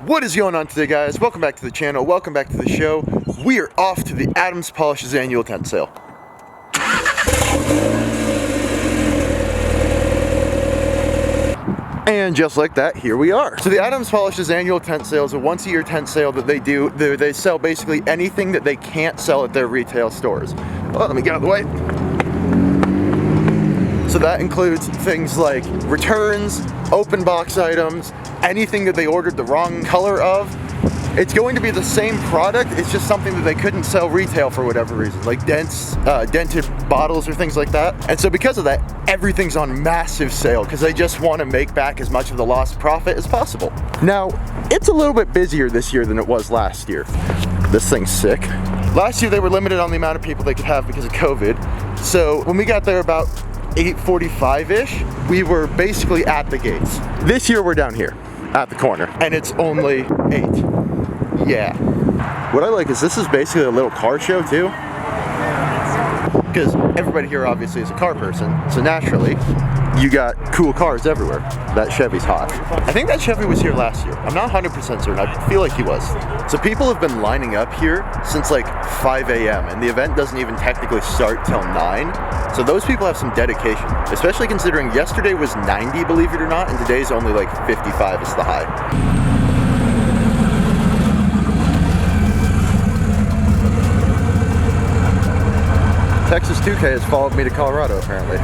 What is going on today, guys? Welcome back to the channel. Welcome back to the show. We are off to the Adams Polishes annual tent sale. And just like that, here we are. So the Adams Polishes annual tent sale is a once-a-year tent sale that they do. They sell basically anything that they can't sell at their retail stores. Well, let me get out of the way. So that includes things like returns, open box items, anything that they ordered the wrong color of. It's going to be the same product, it's just something that they couldn't sell retail for whatever reason, like dented bottles or things like that. And so because of that, everything's on massive sale because they just want to make back as much of the lost profit as possible. Now, it's a little bit busier this year than it was last year. This thing's sick. Last year they were limited on the amount of people they could have because of COVID. So when we got there about 8:45-ish, we were basically at the gates. This year we're down here at the corner and it's only 8. Yeah. What I like is this is basically a little car show too, because everybody here obviously is a car person, so naturally you got cool cars everywhere. That Chevy's hot. I think that Chevy was here last year. I'm not 100% certain. I feel like he was. So people have been lining up here since like 5 a.m. and the event doesn't even technically start till 9. So those people have some dedication, especially considering yesterday was 90, believe it or not, and today's only like 55 is the high. Texas 2K has followed me to Colorado, apparently.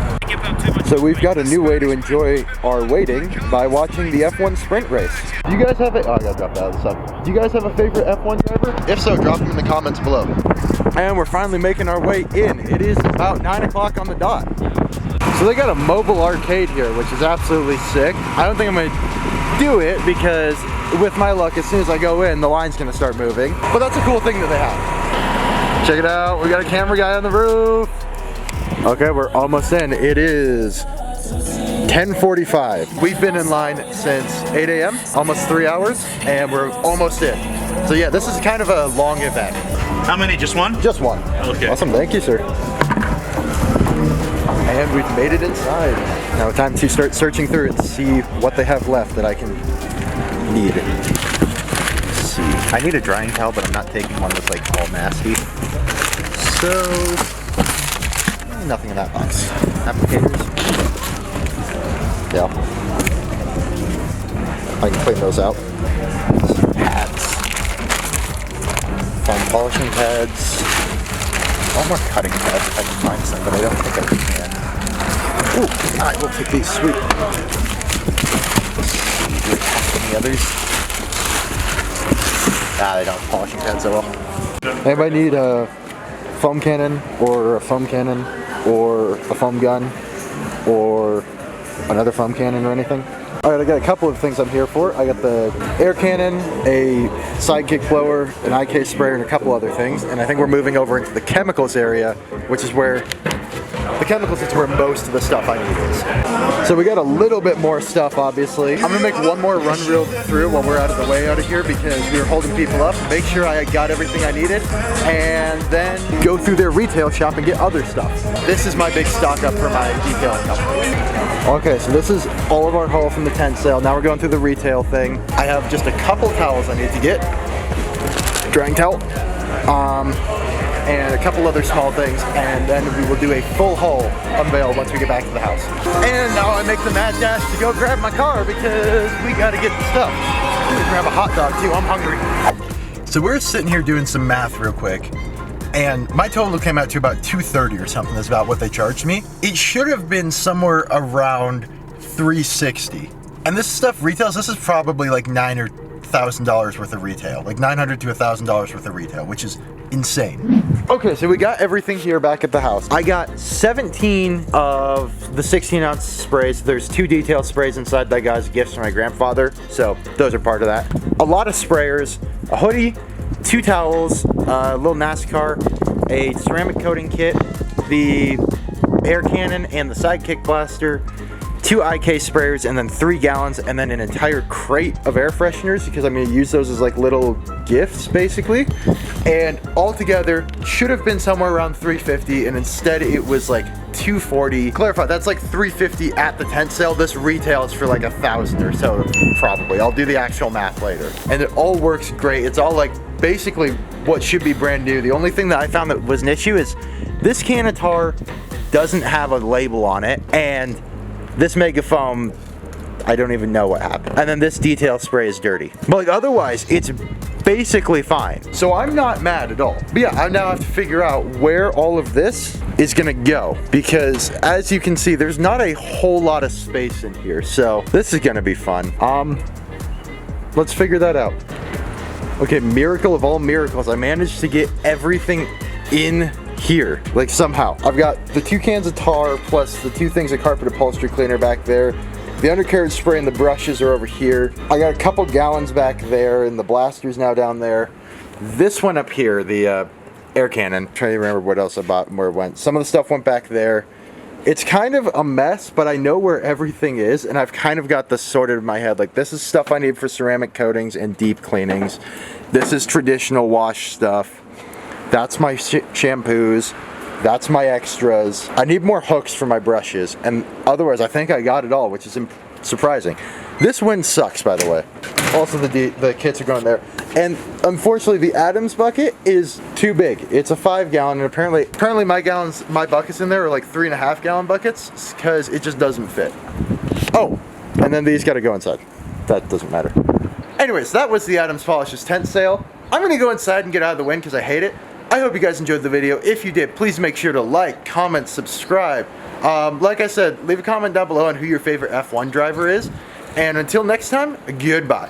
So we've got a new way to enjoy our waiting by watching the F1 sprint race. Do you guys have a, oh, I gotta drop that out of the sun. Do you guys have a favorite F1 driver? If so, drop them in the comments below. And we're finally making our way in. It is about 9 o'clock on the dot. So they got a mobile arcade here, which is absolutely sick. I don't think I'm gonna do it because with my luck, as soon as I go in, the line's gonna start moving. But that's a cool thing that they have. Check it out, we got a camera guy on the roof. Okay, we're almost in. It is 10:45. We've been in line since 8 a.m., almost 3 hours, and we're almost in. So yeah, this is kind of a long event. How many, just one? Just one. Okay. Awesome, thank you, sir. And we've made it inside. Now time to start searching through and see what they have left that I can need. Let's see. I need a drying towel, but I'm not taking one that's like all nasty. So, nothing in that box. Applicators. Yeah. I can clean those out. Pads. Foam polishing pads. One more cutting pads if I can find some, but I don't think I can. Ooh, I will take these, sweet. Any others? Nah, they don't have polishing pads so well. Anybody need a foam cannon or a foam cannon or a foam gun or another foam cannon or anything? Alright, I got a couple of things I'm here for. I got the air cannon, a sidekick blower, an IK sprayer, and a couple other things. And I think we're moving over into the chemicals area, which is where the chemicals is where most of the stuff I need is. So we got a little bit more stuff, obviously. I'm gonna make one more run reel through while we're out of the way out of here because we were holding people up, make sure I got everything I needed, and then go through their retail shop and get other stuff. This is my big stock up for my detailing company. Okay, so this is all of our haul from the tent sale. Now we're going through the retail thing. I have just a couple towels I need to get. Drying towel. And a couple other small things, and then we will do a full haul unveil once we get back to the house. And now I make the mad dash to go grab my car because we gotta get the stuff. I'm gonna grab a hot dog too, I'm hungry. So we're sitting here doing some math real quick, and my total came out to about $230 or something. That's about what they charged me. It should have been somewhere around $360. And this stuff retails, this is probably like $9,000 or $1,000 worth of retail, like $900 to $1,000 worth of retail, which is insane. Okay, so we got everything here back at the house. I got 17 of the 16-ounce sprays. There's 2 detail sprays inside that guy's gifts from my grandfather, so those are part of that. A lot of sprayers, a hoodie, 2 towels, a little NASCAR, a ceramic coating kit, the air cannon and the sidekick blaster, 2 IK sprayers, and then 3 gallons, and then an entire crate of air fresheners, because I'm gonna use those as like little gifts basically. And altogether should have been somewhere around $350, and instead it was like $240. Clarify, that's like $350 at the tent sale. This retails for like $1,000 or so probably. I'll do the actual math later. And it all works great. It's all like basically what should be brand new. The only thing that I found that was an issue is this can of tar doesn't have a label on it, and this mega foam, I don't even know what happened. And then this detail spray is dirty. But like otherwise, it's basically fine. So I'm not mad at all. But yeah, I now have to figure out where all of this is gonna go, because as you can see, there's not a whole lot of space in here. So this is gonna be fun. Let's figure that out. Okay, miracle of all miracles, I managed to get everything in here, like somehow. I've got the 2 cans of tar plus the 2 things of carpet upholstery cleaner back there. The undercarriage spray and the brushes are over here. I got a couple gallons back there, and the blaster's now down there. This one up here, the air cannon. I'm trying to remember what else I bought and where it went. Some of the stuff went back there. It's kind of a mess, but I know where everything is, and I've kind of got this sorted in my head. Like, this is stuff I need for ceramic coatings and deep cleanings. This is traditional wash stuff. That's my shampoos. That's my extras. I need more hooks for my brushes, and otherwise I think I got it all, which is surprising. This wind sucks, by the way. Also, the kits are going there. And unfortunately, the Adams bucket is too big. It's a 5 gallon, and apparently my buckets in there are like 3.5 gallon buckets, because it just doesn't fit. Oh, and then these gotta go inside. That doesn't matter. Anyways, that was the Adams Polishes tent sale. I'm gonna go inside and get out of the wind because I hate it. I hope you guys enjoyed the video. If you did, please make sure to like, comment, subscribe. Like I said, leave a comment down below on who your favorite F1 driver is. And until next time, goodbye.